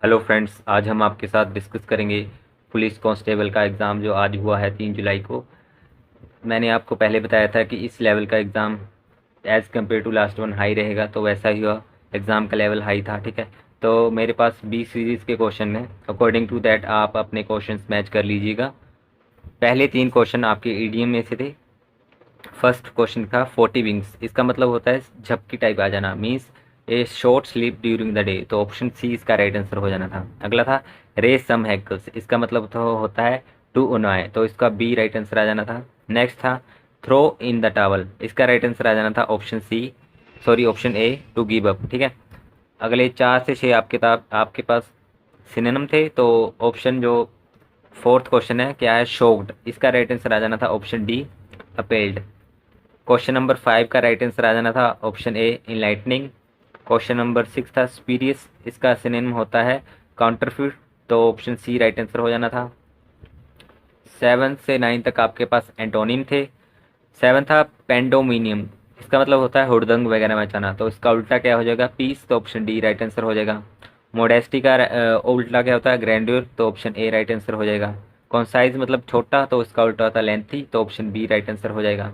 Hello friends, आज हम आपके साथ डिस्कस करेंगे पुलिस कांस्टेबल का एग्ज़ाम जो आज हुआ है 3 जुलाई को। मैंने आपको पहले बताया था कि इस लेवल का exam as compared to last one high रहेगा, तो वैसा ही हुआ। एग्ज़ाम का लेवल हाई था, ठीक है। तो मेरे पास 20 सीरीज़ के क्वेश्चन हैं। अकॉर्डिंग टू दैट आप अपने क्वेश्चंस मैच कर लीजिएगा। पहले 3 क्वेश्चन आपके ईडीएम में से थे। फर्स्ट क्वेश्चन था 40 विंग्स, इसका मतलब होता है झपकी टाइप आ जाना, means A short sleep during the day, तो ऑप्शन सी इसका राइट आंसर हो जाना था। अगला था रेस सम हैकल्स, इसका मतलब तो होता है टू उनाए, तो इसका बी राइट आंसर आ जाना था। नेक्स्ट था थ्रो इन द टावल, इसका राइट आंसर आ जाना था option C, sorry option A to give up, ठीक है। अगले 4 से 6 आपके पास सिनोनिम थे, तो ऑप्शन जो फोर्थ क्वेश्चन है क्या है, शोक्ड, इसका राइट आंसर आ जाना था option D, appealed. Question number 5 का राइट आंसर आ जाना था option A, enlightening. Question number 6 था स्पीरियस, इसका सिनोनिम होता है काउंटरफिट, तो ऑप्शन सी राइट आंसर हो जाना था। 7 से 9 तक आपके पास एंटोनिम थे। 7 था पेंडोमिनियम, इसका मतलब होता है हुड़दंग वगैरह मचाना, तो इसका उल्टा क्या हो जाएगा, पीस, तो ऑप्शन डी राइट आंसर हो जाएगा। मोडेस्टी का उल्टा क्या होता है, ग्रैंड्योर, तो ऑप्शन ए राइट आंसर हो जाएगा। कॉन्साइज मतलब छोटा, तो इसका उल्टा होता है लेंथी, तो ऑप्शन बी राइट आंसर हो जाएगा।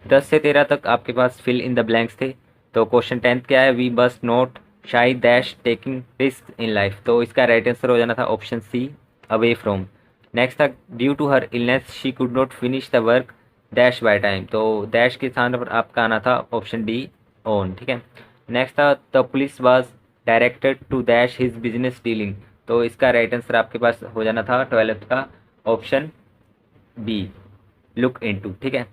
10 से 13 तक आपके पास फिल इन द ब्लैंक्स थे। तो क्वेश्चन 10th क्या है, we must not shy dash taking risk in life, तो इसका राइट आंसर हो जाना था option C, away from. Next था due to her illness she could not finish the work dash by time, तो dash के स्थान पर आपका आना था ऑप्शन डी, ऑन, ठीक है। नेक्स्ट था the police was directed to dash his business dealing, तो इसका राइट आंसर आपके पास हो जाना था 12th का ऑप्शन बी, लुक इनटू, ठीक है।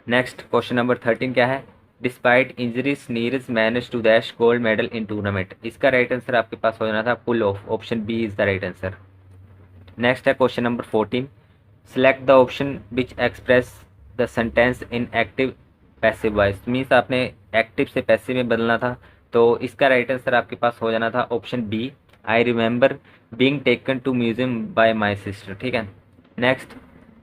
नेक्स्ट क्वेश्चन नंबर 13 क्या है, despite injuries Neeraj manage to dash gold medal in tournament, इसका राइट आंसर आपके पास हो जाना था pull off, option B is the right answer. Next है question number 14, select the option which express the sentence in active passive voice, means आपने active से passive में बदलना था, तो इसका राइट आंसर आपके पास हो जाना था option B, I remember being taken to museum by my sister, ठीक है। नेक्स्ट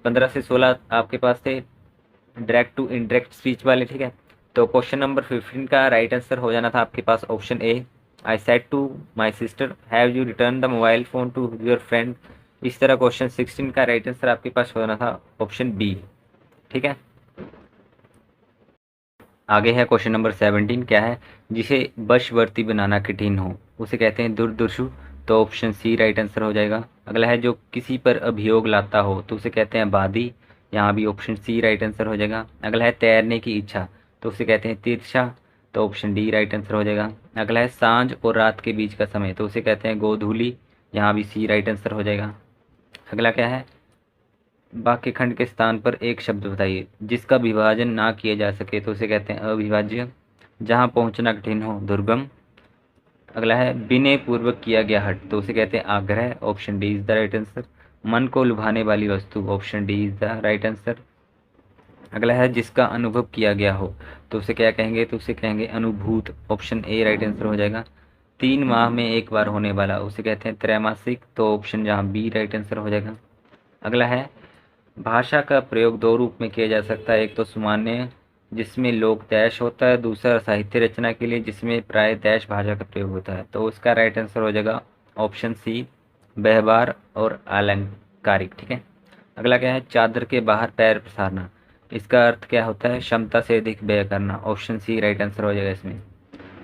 15 से 16 आपके पास थे डायरेक्ट टू इनडायरेक्ट स्पीच वाले, ठीक है। तो क्वेश्चन नंबर 15 का राइट आंसर हो जाना था आपके पास option A, I said to my sister have you return the mobile phone to your friend. इस तरह क्वेश्चन 16 का राइट आंसर आपके पास हो जाना था ऑप्शन बी, ठीक है। आगे है क्वेश्चन नंबर 17 क्या है, जिसे वशवर्ती बनाना कठिन हो उसे कहते हैं दुर्दर्शु, तो ऑप्शन सी राइट आंसर हो जाएगा। अगला है जो किसी पर अभियोग लाता हो तो उसे कहते हैं बादी, यहाँ भी ऑप्शन सी राइट आंसर हो जाएगा। अगला है तैरने की इच्छा, तो उसे कहते हैं तिरछा, तो ऑप्शन डी राइट आंसर हो जाएगा। अगला है सांझ और रात के बीच का समय, तो उसे कहते हैं गोधूली, यहाँ भी सी राइट आंसर हो जाएगा। अगला क्या है, वाक्य खंड के स्थान पर एक शब्द बताइए जिसका विभाजन ना किया जा सके, तो उसे कहते हैं अविभाज्य। जहाँ पहुँचना कठिन हो, दुर्गम। अगला है विनय पूर्वक किया गया हट, तो उसे कहते हैं आग्रह, option D is the right answer. मन को लुभाने वाली वस्तु, option D is the right answer. अगला है जिसका अनुभव किया गया हो, तो उसे क्या कहेंगे, तो उसे कहेंगे अनुभूत, ऑप्शन ए राइट आंसर हो जाएगा। 3 माह में एक बार होने वाला, उसे कहते हैं त्रैमासिक, तो ऑप्शन जहाँ बी राइट आंसर हो जाएगा। अगला है भाषा का प्रयोग 2 रूप में किया जा सकता है, एक तो सामान्य जिसमें लोक देश होता है, दूसरा साहित्य रचना के लिए जिसमें प्राय देश भाषा का प्रयोग होता है, तो उसका राइट आंसर हो जाएगा ऑप्शन सी, व्यवहार और अलंकारिक, ठीक है। अगला क्या है चादर के बाहर पैर पसारना, इसका अर्थ क्या होता है, क्षमता से अधिक व्यय करना, ऑप्शन सी राइट आंसर हो जाएगा इसमें।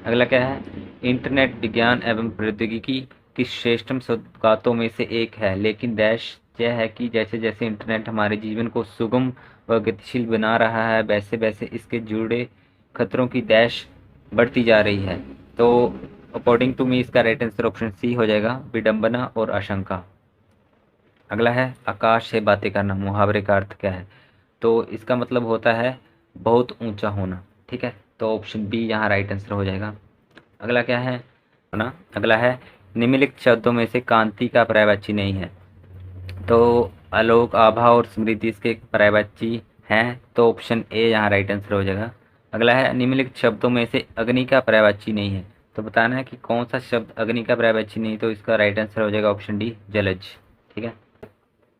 अगला क्या है, इंटरनेट विज्ञान एवं प्रौद्योगिकी की श्रेष्ठतम सौगातों में से एक है, लेकिन डैश यह है कि जैसे जैसे इंटरनेट हमारे जीवन को सुगम व गतिशील बना रहा है, वैसे वैसे इसके जुड़े खतरों की डैश बढ़ती जा रही है, तो अकॉर्डिंग टू मी इसका राइट आंसर ऑप्शन सी हो जाएगा, विडंबना और आशंका। अगला है आकाश से बातें करना, मुहावरे का अर्थ क्या है, तो इसका मतलब होता है बहुत ऊंचा होना, ठीक है, तो ऑप्शन बी यहाँ राइट आंसर हो जाएगा। अगला क्या है ना, अगला है निम्नलिखित शब्दों में से कांति का पर्यायवाची नहीं है, तो आलोक, आभा और स्मृति इसके पर्यायवाची हैं, तो ऑप्शन ए यहाँ राइट आंसर हो जाएगा। अगला है निम्नलिखित शब्दों में से अग्नि का पर्यायवाची नहीं है, तो बताना है कि कौन सा शब्द अग्नि का पर्यायवाची नहीं, तो इसका राइट आंसर हो जाएगा ऑप्शन डी, जलज, ठीक है।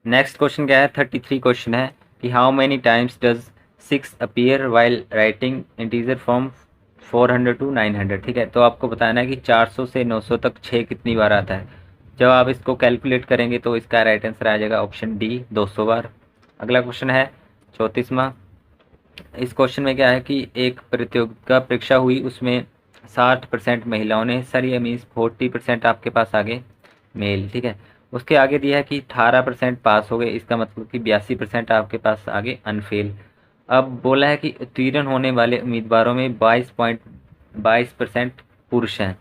नेक्स्ट क्वेश्चन क्या है, 33 क्वेश्चन है कि how many times does 6 appear while writing integer form 400 to 900, ठीक है। तो आपको बताना है कि 400 से 900 तक 6 कितनी बार आता है। जब आप इसको कैलकुलेट करेंगे तो इसका राइट आंसर आ जाएगा ऑप्शन डी, 200 बार। अगला क्वेश्चन है 34वां। इस क्वेश्चन में क्या है कि एक प्रतियोगिता परीक्षा हुई, उसमें 60% महिलाओं ने हिस्सा लिया, मीन्स 40% आपके पास आगे मेल, ठीक है। उसके आगे दिया है कि 18% पास हो गए, इसका मतलब कि 82% आपके पास आगे अनफेल। अब बोला है कि उत्तीर्ण होने वाले उम्मीदवारों में 22% पुरुष हैं।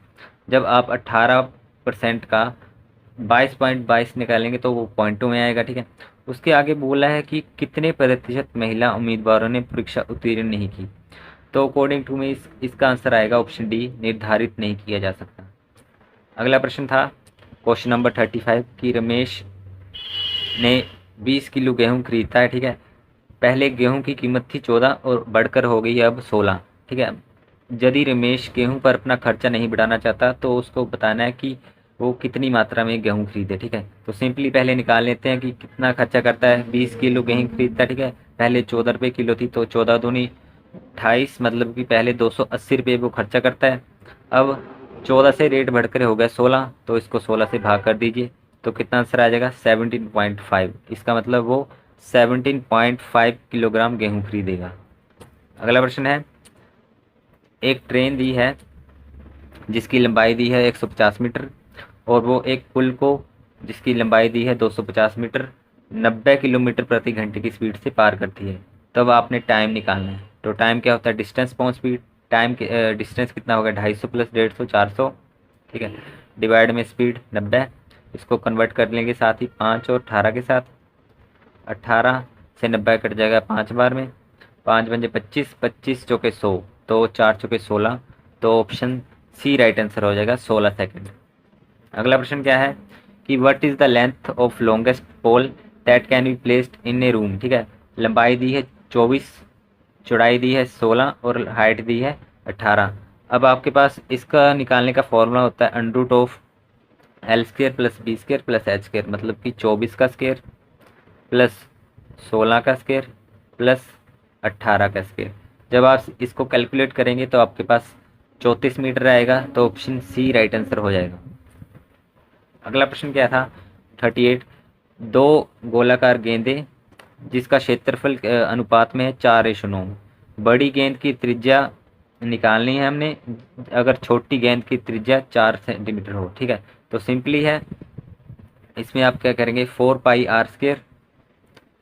जब आप 18% का 22.22 निकालेंगे तो वो पॉइंटों में आएगा, ठीक है। उसके आगे बोला है कि कितने प्रतिशत महिला उम्मीदवारों ने परीक्षा उत्तीर्ण नहीं की। तो अकॉर्डिंग टू मी इसका आंसर आएगा ऑप्शन डी, निर्धारित नहीं किया जा सकता। अगला प्रश्न था क्वेश्चन नंबर 35 कि रमेश ने 20 किलो गेहूं खरीदा है, ठीक है। पहले गेहूं की कीमत थी 14 और बढ़कर हो गई अब 16, ठीक है। यदि रमेश गेहूं पर अपना खर्चा नहीं बढ़ाना चाहता तो उसको बताना है कि वो कितनी मात्रा में गेहूं खरीदे, ठीक है। तो सिंपली पहले निकाल लेते हैं कि कितना खर्चा करता है। 20 किलो गेहूं खरीदता है, ठीक है। पहले 14 रुपये किलो थी, तो 14 दूनी 28, मतलब कि पहले 280 रुपये वो खर्चा करता है। अब 14 से रेट बढ़कर हो गया 16, तो इसको 16 से भाग कर दीजिए, तो कितना आंसर आ जाएगा 17.5। इसका मतलब वो 17.5 किलोग्राम गेहूं खरीदेगा। अगला प्रश्न है, एक ट्रेन दी है जिसकी लंबाई दी है 150 मीटर और वो एक पुल को जिसकी लंबाई दी है 250 मीटर 90 किलोमीटर प्रति घंटे की स्पीड से पार करती है। तब आपने टाइम निकालना है। तो टाइम क्या होता है, distance upon speed. Time distance कितना होगा, 250 प्लस 150 400, ठीक है, डिवाइड में स्पीड 90। इसको कन्वर्ट कर लेंगे साथ ही 5 और 18 के साथ। 18 से 90 कट जाएगा 5 बार में, 5 पंजे 25, 25 चौके 100, तो 4 चौके 16, तो ऑप्शन सी राइट आंसर हो जाएगा 16 सेकंड। अगला प्रश्न क्या है कि what is the length of longest pole that can be placed in a room, ठीक है। लंबाई दी है 24, चौड़ाई दी है 16 और हाइट दी है 18। अब आपके पास इसका निकालने का फॉर्मूला होता है under root of L square plus B square plus H square, मतलब कि 24 का स्क्र प्लस 16 का स्क्र प्लस 18 का स्क्र। जब आप इसको कैलकुलेट करेंगे तो आपके पास 34 मीटर आएगा, तो ऑप्शन सी राइट आंसर हो जाएगा। अगला प्रश्न क्या था 38, दो गोलाकार गेंदें जिसका क्षेत्रफल अनुपात में है 4:9। बड़ी गेंद की त्रिज्या निकालनी है हमने अगर छोटी गेंद की त्रिज्या 4 सेंटीमीटर हो, ठीक है। तो सिंपली है, इसमें आप क्या करेंगे 4πr²,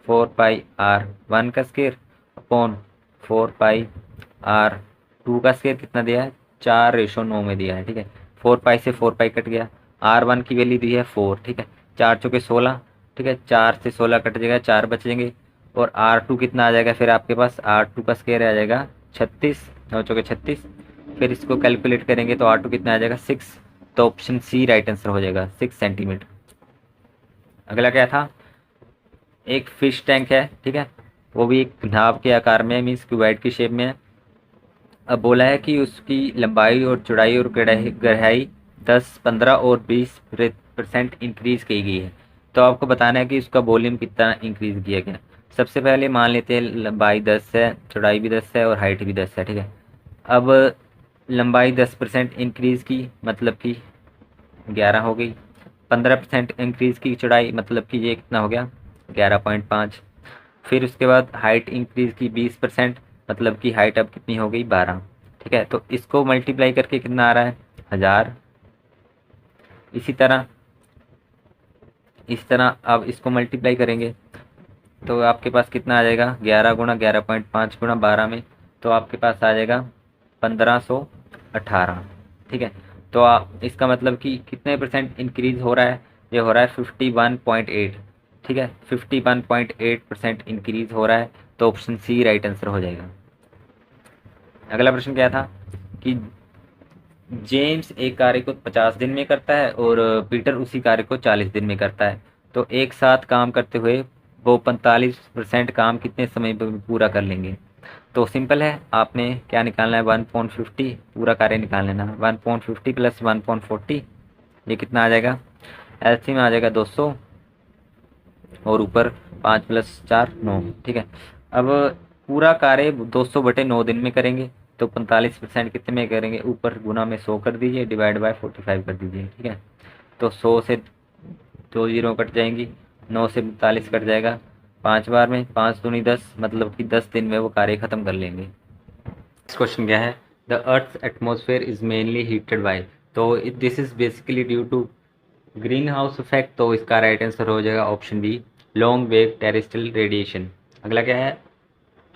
4πr1 का स्क्वायर अपॉन 4πr2 का स्क्वायर कितना दिया है 4:9 में दिया है, ठीक है। 4π से 4π कट गया, r1 की वैल्यू दी है 4, ठीक है। 4 चौके 16, ठीक है, 4 से 16 कट जाएगा, 4 बचेंगे और r2 कितना आ जाएगा, फिर आपके पास r2 का स्क्वायर आ जाएगा 36, 9 चौके 36। फिर इसको कैलकुलेट करेंगे तो r2 कितना आ जाएगा 6, तो ऑप्शन सी राइट आंसर हो जाएगा 6 सेंटीमीटर। अगला क्या था, एक फिश टैंक है, ठीक है, वो भी एक नाव के आकार में है, मीन्स क्यूबाइड की शेप में है। अब बोला है कि उसकी लंबाई और चौड़ाई और गहराई 10, 15 और 20% इंक्रीज की गई है। तो आपको बताना है कि उसका वॉल्यूम कितना इंक्रीज किया गया। सबसे पहले मान लेते हैं लंबाई 10 है, चौड़ाई भी 10 है और हाइट भी 10 है, ठीक है। अब लंबाई 10% इंक्रीज की, मतलब कि 11 हो गई। 15% इंक्रीज की चौड़ाई, मतलब कि ये कितना हो गया 11.5। फिर उसके बाद हाइट इंक्रीज की 20%, मतलब कि हाइट अब कितनी हो गई 12, ठीक है। तो इसको मल्टीप्लाई करके कितना आ रहा है 1000। इस तरह अब इसको मल्टीप्लाई करेंगे तो आपके पास कितना आ जाएगा 11 गुणा 11.5 गुणा 12 में, तो आपके पास आ जाएगा 1518, ठीक है। तो इसका मतलब कि कितने परसेंट इंक्रीज हो रहा है, ये हो रहा है 51.8, ठीक है। 51.8% इंक्रीज हो रहा है, तो ऑप्शन सी राइट आंसर हो जाएगा। अगला प्रश्न क्या था कि जेम्स एक कार्य को 50 दिन में करता है और पीटर उसी कार्य को 40 दिन में करता है। तो एक साथ काम करते हुए वो 45% काम कितने समय में पूरा कर लेंगे। तो सिंपल है, आपने क्या निकालना है 1/50, पूरा कार्य निकाल लेना। 1/50 प्लस 1/40, ये कितना आ जाएगा, एलसीएम में आ जाएगा 200 और ऊपर 5 + 4 9, ठीक है। अब पूरा कार्य 200/9 दिन में करेंगे, तो 45% कितने में करेंगे, ऊपर गुना में 100 कर दीजिए, डिवाइड बाय 45 कर दीजिए, ठीक है। तो 100 से 2 जीरो कट जाएंगी, 9 से 45 कट जाएगा, 5 बार में 5 दूनी 10, मतलब कि 10 दिन में वो कार्य खत्म कर लेंगे। नेक्स्ट क्वेश्चन क्या है, the earth atmosphere is mainly heated by, तो this is basically due to greenhouse effect. तो इसका राइट आंसर हो जाएगा option B, long wave terrestrial radiation. अगला क्या है,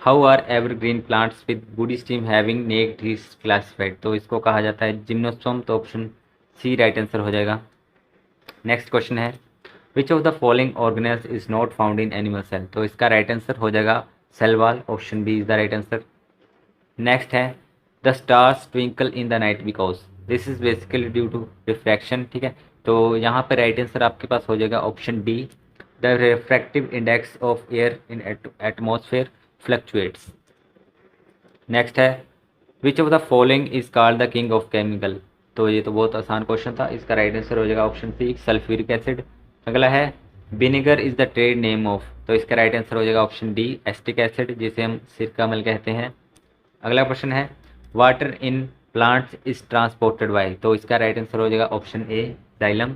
how are evergreen plants with good stem having naked is classified, तो इसको कहा जाता है जिम्नोस्पर्म, तो ऑप्शन सी राइट आंसर हो जाएगा। नेक्स्ट क्वेश्चन है, which of the following organelles is not found in animal cell, तो इसका राइट आंसर हो जाएगा cell wall, option B is the right answer. Next है, the stars twinkle in the night because, this is basically due to refraction, ठीक है। तो यहाँ पर राइट आंसर आपके पास हो जाएगा option D, the refractive index of air in atmosphere fluctuates. Next है, which of the following is called the king of chemical, तो ये तो बहुत आसान क्वेश्चन था, इसका राइट आंसर हो जाएगा ऑप्शन सी, सल्फ्यूरिक एसिड। अगला है, vinegar is the trade name of, तो इसका राइट आंसर हो जाएगा ऑप्शन डी, एस्टिक एसिड, जिसे हम सिरकामल कहते हैं। अगला क्वेश्चन है, water in plants is transported by, तो इसका राइट आंसर हो जाएगा ऑप्शन ए, जाइलम।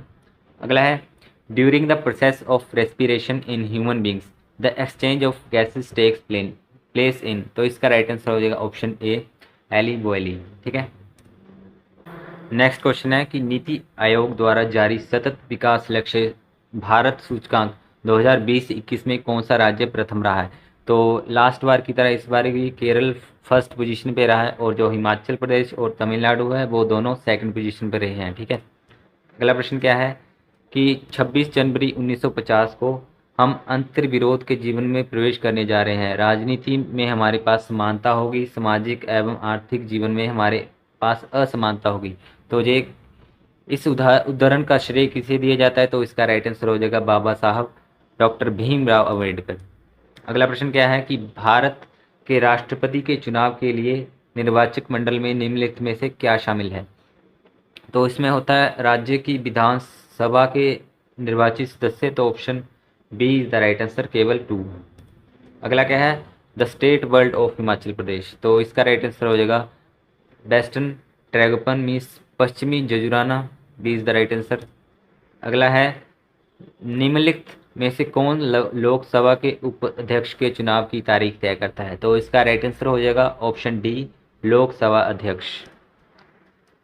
अगला है, during the process of respiration in human beings the exchange of gases takes place in, तो इसका राइट आंसर हो जाएगा ऑप्शन ए, एली बॉयली, ठीक है। नेक्स्ट क्वेश्चन है कि नीति आयोग द्वारा जारी सतत विकास लक्ष्य भारत सूचकांक 2020-21 में कौन सा राज्य प्रथम रहा है, तो लास्ट बार की तरह इस बार भी केरल फर्स्ट पोजीशन पे रहा है, और जो हिमाचल प्रदेश और तमिलनाडु है वो दोनों सेकंड पोजीशन पे रहे हैं, ठीक है। अगला प्रश्न क्या है कि 26 जनवरी 1950 को हम अंतर्विरोध के जीवन में प्रवेश करने जा रहे हैं, राजनीति में हमारे पास समानता होगी, सामाजिक एवं आर्थिक जीवन में हमारे पास असमानता होगी, तो ये इस उदाहरण का श्रेय किसे दिया जाता है, तो इसका राइट आंसर हो जाएगा बाबा साहब डॉक्टर भीमराव अम्बेडकर। अगला प्रश्न क्या है कि भारत के राष्ट्रपति के चुनाव के लिए निर्वाचक मंडल में निम्नलिखित में से क्या शामिल है, तो इसमें होता है राज्य की विधानसभा के निर्वाचित सदस्य, तो option B is the right answer, केवल 2। अगला क्या है, the state world of Himachal Pradesh, तो इसका राइट आंसर हो जाएगा वेस्टर्न ट्रैगोपन मीन्स पश्चिमी जजुराना, B is the right answer. अगला है, निम्नलिखित में से कौन लोकसभा के उपाध्यक्ष के चुनाव की तारीख तय करता है, तो इसका राइट आंसर हो जाएगा ऑप्शन डी, लोकसभा अध्यक्ष।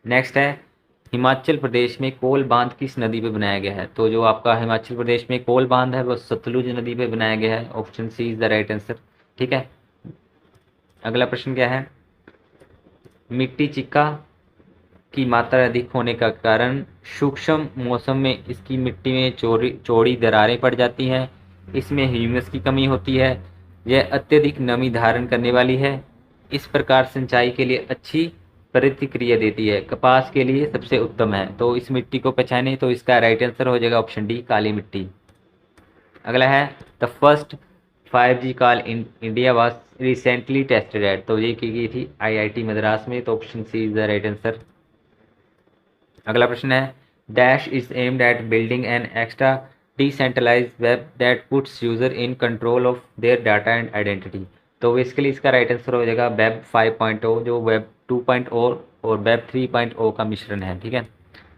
नेक्स्ट है, हिमाचल प्रदेश में कोल बांध किस नदी पे बनाया गया है, तो जो आपका हिमाचल प्रदेश में कोल बांध है वो सतलुज नदी पे बनाया गया है, option C is the right answer, ठीक है। अगला प्रश्न क्या है, मिट्टी चिक्का की मात्रा अधिक होने का कारण सूक्ष्म मौसम में इसकी मिट्टी में चौड़ी दरारें पड़ जाती हैं, इसमें ह्यूमस की कमी होती है, यह अत्यधिक नमी धारण करने वाली है, इस प्रकार सिंचाई के लिए अच्छी प्रतिक्रिया देती है, कपास के लिए सबसे उत्तम है, तो इस मिट्टी को पहचाने, तो इसका राइट आंसर हो जाएगा ऑप्शन डी, काली मिट्टी। अगला है, the first 5G call in India was recently tested at, तो ये की गई थी IIT मद्रास में, तो option C is the right answer. अगला प्रश्न है, dash is aimed at building an extra decentralised web that puts user in control of their data and identity, तो बेसिकली इसका राइट आंसर हो जाएगा वेब 5.0, जो वेब 2.0 और वेब 3.0 का मिश्रण है, ठीक है।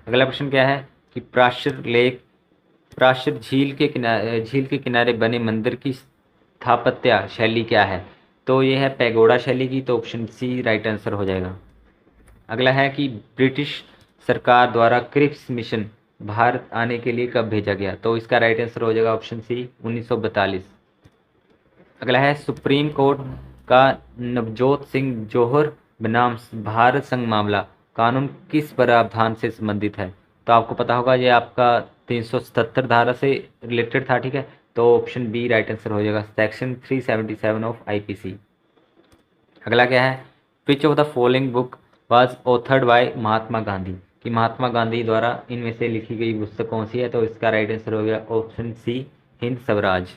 अगला प्रश्न क्या है कि प्राशर झील के किनारे बने मंदिर की स्थापत्य शैली क्या है, तो ये है पैगोडा शैली की, तो ऑप्शन सी राइट आंसर हो जाएगा। अगला है कि ब्रिटिश सरकार द्वारा क्रिप्स मिशन भारत आने के लिए कब भेजा गया, तो इसका राइट आंसर हो जाएगा ऑप्शन सी, 1942। अगला है, सुप्रीम कोर्ट का नवजोत सिंह जोहर बनाम भारत संघ मामला कानून किस प्रावधान से संबंधित है, तो आपको पता होगा ये आपका 377 धारा से रिलेटेड था, ठीक है, तो ऑप्शन बी राइट आंसर हो जाएगा, सेक्शन 377 ऑफ IPC। अगला क्या है, which of the following book was authored by Mahatma Gandhi, कि महात्मा गांधी द्वारा इनमें से लिखी गई पुस्तक कौन सी है, तो इसका राइट आंसर हो गया ऑप्शन सी, हिंद स्वराज।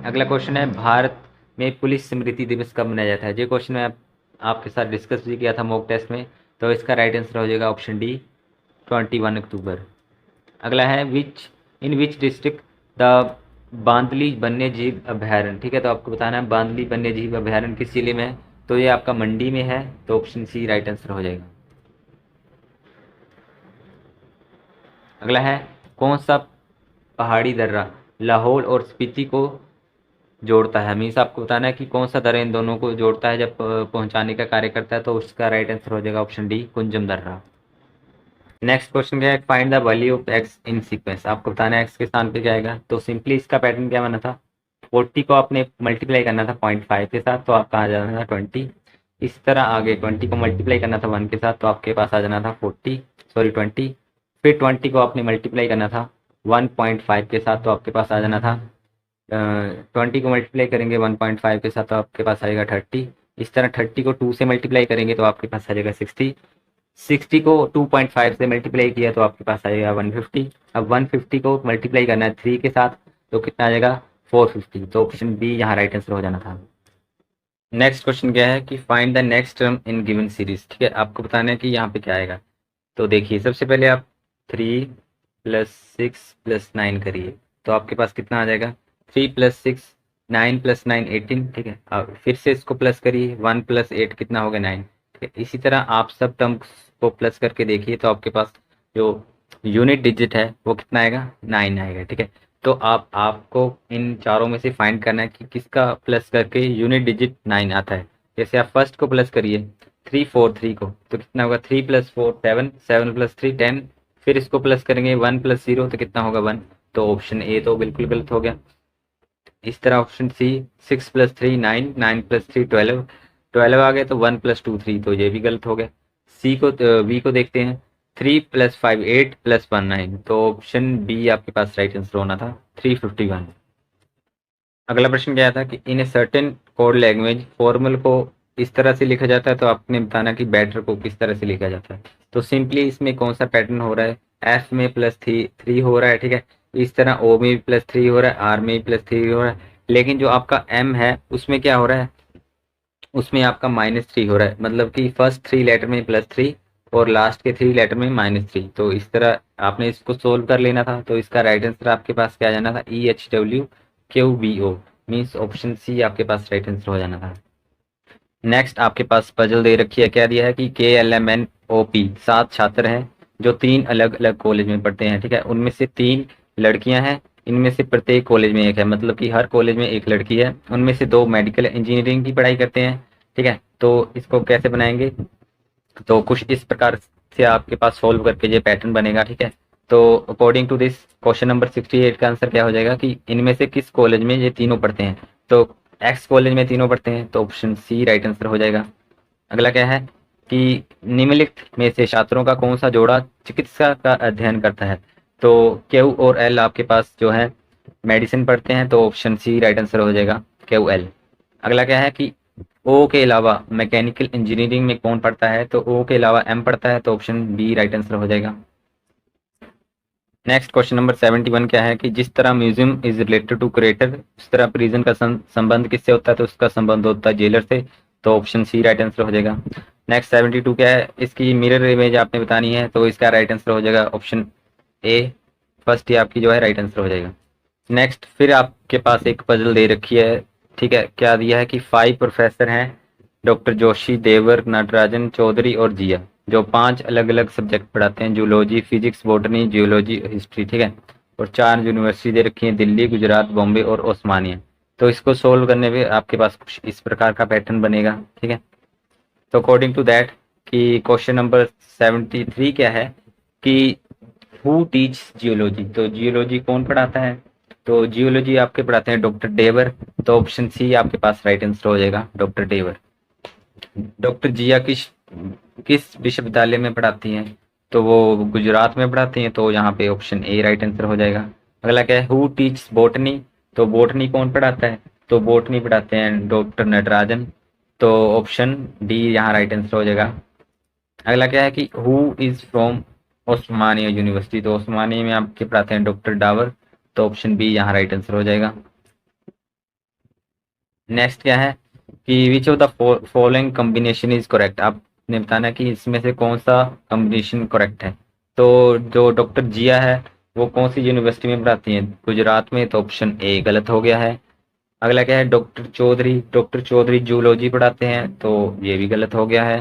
अगला क्वेश्चन है, भारत में पुलिस स्मृति दिवस कब मनाया जाता है, ये क्वेश्चन मैं आपके साथ डिस्कस भी किया था मॉक टेस्ट में, तो इसका राइट आंसर हो जाएगा ऑप्शन डी, 21 अक्टूबर। अगला है, इन विच डिस्ट्रिक्ट द बांदली वन्य जीव अभयारण्य, ठीक है, तो आपको बताना है बांदली वन्य जीव अभयारण्य किस जिले में है, तो ये आपका मंडी में है, तो ऑप्शन सी राइट आंसर हो जाएगा। अगला है, कौन सा पहाड़ी दर्रा लाहौल और स्पीति को जोड़ता है? हमेशा आपको बताना है कि कौन सा दर्रा इन दोनों को जोड़ता है, जब पहुंचाने का कार्य करता है, तो उसका राइट आंसर हो जाएगा ऑप्शन डी कुंजम दर्रा। नेक्स्ट क्वेश्चन क्या है, find the value of x in sequence. आपको बताना है एक्स के स्थान पे क्या आएगा। तो सिंपली इसका पैटर्न क्या बना था, 40 को आपने मल्टीप्लाई करना था 0.5 के साथ, तो आपका आ जाना था 20। इस तरह आगे 20 को मल्टीप्लाई करना था 1 के साथ, तो आपके पास आ जाना था 20। फिर 20 को आपने मल्टीप्लाई करना था 1.5 के साथ, तो आपके पास आ जाना था 20 को मल्टीप्लाई करेंगे 1.5 के साथ, तो आपके पास आएगा 30। इस तरह 30 को 2 से मल्टीप्लाई करेंगे तो आपके पास आ जाएगा 60। 60 को 2.5 से मल्टीप्लाई किया तो आपके पास आएगा 150। अब 150 को मल्टीप्लाई करना है 3 के साथ, तो कितना आ जाएगा 450। तो ऑप्शन बी यहाँ राइट आंसर हो जाना था। नेक्स्ट क्वेश्चन क्या है कि find the next term in given series. ठीक है, आपको बताना है कि यहाँ पे क्या आएगा। तो देखिए, सबसे पहले आप 3 + 6 + 9 करिए, तो आपके पास कितना आ जाएगा 3 + 6 9 + 9 18। ठीक है, अब फिर से इसको प्लस करिए, 1 + 8 कितना हो गया 9। ठीक है, इसी तरह आप सब टर्म्स को प्लस करके देखिए, तो आपके पास जो यूनिट डिजिट है वो कितना आएगा 9 आएगा। ठीक है, तो आपको इन चारों में से फाइंड करना है कि किसका प्लस करके यूनिट डिजिट 9 आता है। जैसे आप फर्स्ट को प्लस करिए 343 को, तो कितना होगा 3 + 4 7 7 + 3 10। फिर इसको प्लस करेंगे 1 + 0, तो कितना होगा 1। तो ऑप्शन ए तो बिल्कुल गलत हो गया। इस तरह ऑप्शन सी 6 + 3 9 9 + 3 12 12 आ गया, तो 1 + 2 3, तो ये भी गलत हो गया। सी को बी को देखते हैं, 3 + 5 8 + 1 9, तो ऑप्शन बी आपके पास राइट आंसर होना था 351। अगला प्रश्न क्या था कि in a certain code language formal को इस तरह से लिखा जाता है, तो आपने बताना कि बैटर को किस तरह से लिखा जाता है। तो सिंपली इसमें कौन सा पैटर्न हो रहा है, एफ में +3 हो रहा है। ठीक है, इस तरह ओ में +3 हो रहा है, आर में +3 हो रहा है, लेकिन जो आपका एम है उसमें क्या हो रहा है, उसमें आपका -3 हो रहा है। मतलब कि फर्स्ट 3 लेटर में +3 और लास्ट के 3 लेटर में -3। तो इस तरह आपने इसको सोल्व कर लेना था। तो इसका राइट आंसर आपके पास क्या आ जाना था, EHWQBO, मीन्स ऑप्शन सी आपके पास राइट आंसर हो जाना था। नेक्स्ट आपके पास पजल दे रखी है, क्या दिया है कि KLMNOP 7 छात्र हैं जो 3 अलग अलग कॉलेज में पढ़ते हैं। ठीक है, उनमें से 3 लड़कियां हैं, इनमें से प्रत्येक कॉलेज में एक है, मतलब कि हर कॉलेज में एक लड़की है। उनमें से 2 मेडिकल इंजीनियरिंग की पढ़ाई करते हैं। ठीक है, तो इसको कैसे बनाएंगे, तो कुछ इस प्रकार से आपके पास सोल्व करके ये पैटर्न बनेगा। ठीक है, तो according to this question number 68 का आंसर क्या हो जाएगा कि इनमें से किस कॉलेज में ये तीनों पढ़ते हैं। तो एक्स कॉलेज में तीनों पढ़ते हैं, तो ऑप्शन सी राइट आंसर हो जाएगा। अगला क्या है कि निम्नलिखित में से छात्रों का कौन सा जोड़ा चिकित्सा का अध्ययन करता है। तो क्यू और एल आपके पास जो है मेडिसिन पढ़ते हैं, तो ऑप्शन सी राइट आंसर हो जाएगा QL। अगला क्या है कि ओ के अलावा मैकेनिकल इंजीनियरिंग में कौन पढ़ता है, तो ओ के अलावा एम पढ़ता है, तो ऑप्शन बी राइट आंसर हो जाएगा। नेक्स्ट क्वेश्चन नंबर 71 क्या है कि जिस तरह museum is related to creator, उस तरह प्रिजन का संबंध किससे होता है, तो उसका संबंध होता है जेलर से, तो ऑप्शन सी राइट आंसर हो जाएगा। नेक्स्ट 72 क्या है, इसकी मिरर इमेज आपने बतानी है, तो इसका राइट आंसर हो जाएगा ऑप्शन ए, फर्स्ट ही आपकी जो है राइट आंसर हो जाएगा। नेक्स्ट फिर आपके पास एक पजल दे रखी है। ठीक है, क्या दिया है कि 5 प्रोफेसर हैं, डॉक्टर जोशी, देवर, नटराजन, चौधरी और जिया, जो 5 अलग अलग सब्जेक्ट पढ़ाते हैं, zoology, physics, botany, geology, history. ठीक है, और 4 यूनिवर्सिटी दे रखी है, दिल्ली, गुजरात, बॉम्बे और ओस्मानिया। तो इसको सोल्व करने में आपके पास कुछ इस प्रकार का पैटर्न बनेगा। ठीक है, तो अकॉर्डिंग टू दैट कि क्वेश्चन नंबर 73 क्या है कि हु टीच जियोलॉजी, तो जियोलॉजी कौन पढ़ाता है, तो जियोलॉजी आपके पढ़ाते हैं डॉक्टर डेवर, तो ऑप्शन सी आपके पास राइट आंसर हो जाएगा डॉक्टर डेवर। डॉक्टर जिया किस विश्वविद्यालय में पढ़ाती हैं, तो वो गुजरात में पढ़ाती हैं, तो यहाँ पे ऑप्शन ए राइट आंसर हो जाएगा। अगला क्या है हु टीच बॉटनी, तो बॉटनी कौन पढ़ाता है, तो बॉटनी पढ़ाते हैं डॉक्टर नटराजन, तो ऑप्शन डी यहाँ राइट आंसर हो जाएगा। अगला क्या है कि who is from Osmania university, तो ओस्मानिया में आपके पढ़ाते हैं डॉक्टर डावर, तो ऑप्शन बी यहाँ राइट आंसर हो जाएगा। नेक्स्ट क्या है कि विच of the following combination is correct, आपने बताना कि इसमें से कौन सा कॉम्बिनेशन करेक्ट है। तो जो डॉक्टर जिया है वो कौन सी यूनिवर्सिटी में पढ़ाती हैं, गुजरात में, तो ऑप्शन ए गलत हो गया है। अगला क्या है, डॉक्टर चौधरी जूलॉजी पढ़ाते हैं, तो ये भी गलत हो गया है।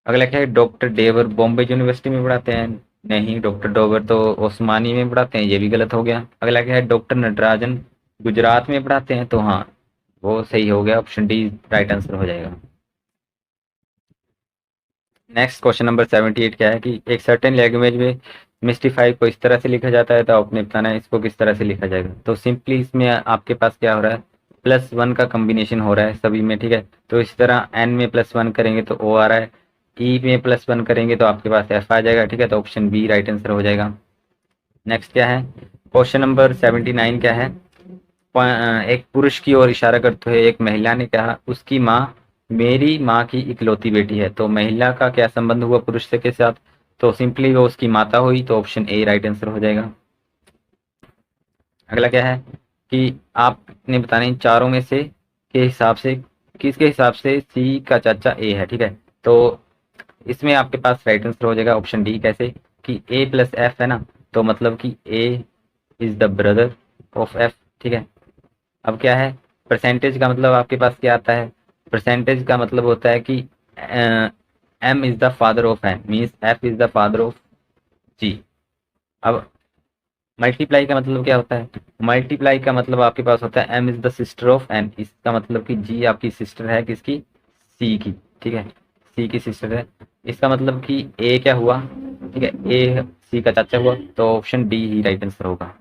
अगला क्या है, डॉक्टर डेवर बॉम्बे यूनिवर्सिटी में पढ़ाते हैं, नहीं, डॉक्टर डोवर तो ओस्मानी में पढ़ाते हैं, ये भी गलत हो गया। अगला क्या है, डॉक्टर नटराजन गुजरात में पढ़ाते हैं, तो हाँ वो सही हो गया, ऑप्शन डी राइट आंसर हो जाएगा। नेक्स्ट क्वेश्चन नंबर 78 क्या है कि एक सर्टेन लैंग्वेज में मिस्टीफाई को इस तरह से लिखा जाता है, तो आपने बताना है इसको किस तरह से लिखा जाएगा। तो सिंपली इसमें आपके पास क्या हो रहा है, +1 का कॉम्बिनेशन हो रहा है सभी में, ठीक है। तो इस तरह एन में +1 करेंगे तो ओ आ रहा है, ई में +1 करेंगे तो आपके पास एफ आ जाएगा, ठीक है। तो ऑप्शन बी राइट आंसर हो जाएगा। नेक्स्ट क्या है, क्वेश्चन नंबर 79 क्या है, एक पुरुष की ओर इशारा करते हुए एक महिला ने कहा उसकी माँ मेरी माँ की इकलौती बेटी है, तो महिला का क्या संबंध हुआ पुरुष से के साथ, तो सिंपली वो उसकी माता हुई, तो ऑप्शन ए राइट आंसर हो जाएगा। अगला क्या है कि आपने बताना इन चारों में से के हिसाब से किसके हिसाब से सी का चाचा ए है, ठीक है। तो इसमें आपके पास राइट आंसर हो जाएगा ऑप्शन डी, कैसे कि ए प्लस एफ है ना, तो मतलब कि A is the brother of F, ठीक है। अब क्या है, परसेंटेज का मतलब आपके पास क्या आता है, परसेंटेज का मतलब होता है कि M is the father of N, means F is the father of G. अब मल्टीप्लाई का मतलब क्या होता है, मल्टीप्लाई का मतलब आपके पास होता है M is the sister of N, इसका मतलब कि जी आपकी सिस्टर है किसकी, सी की, ठीक है, सी की सिस्टर है। इसका मतलब कि ए क्या हुआ, ठीक है, ए सी का चाचा हुआ, तो ऑप्शन डी ही राइट आंसर होगा।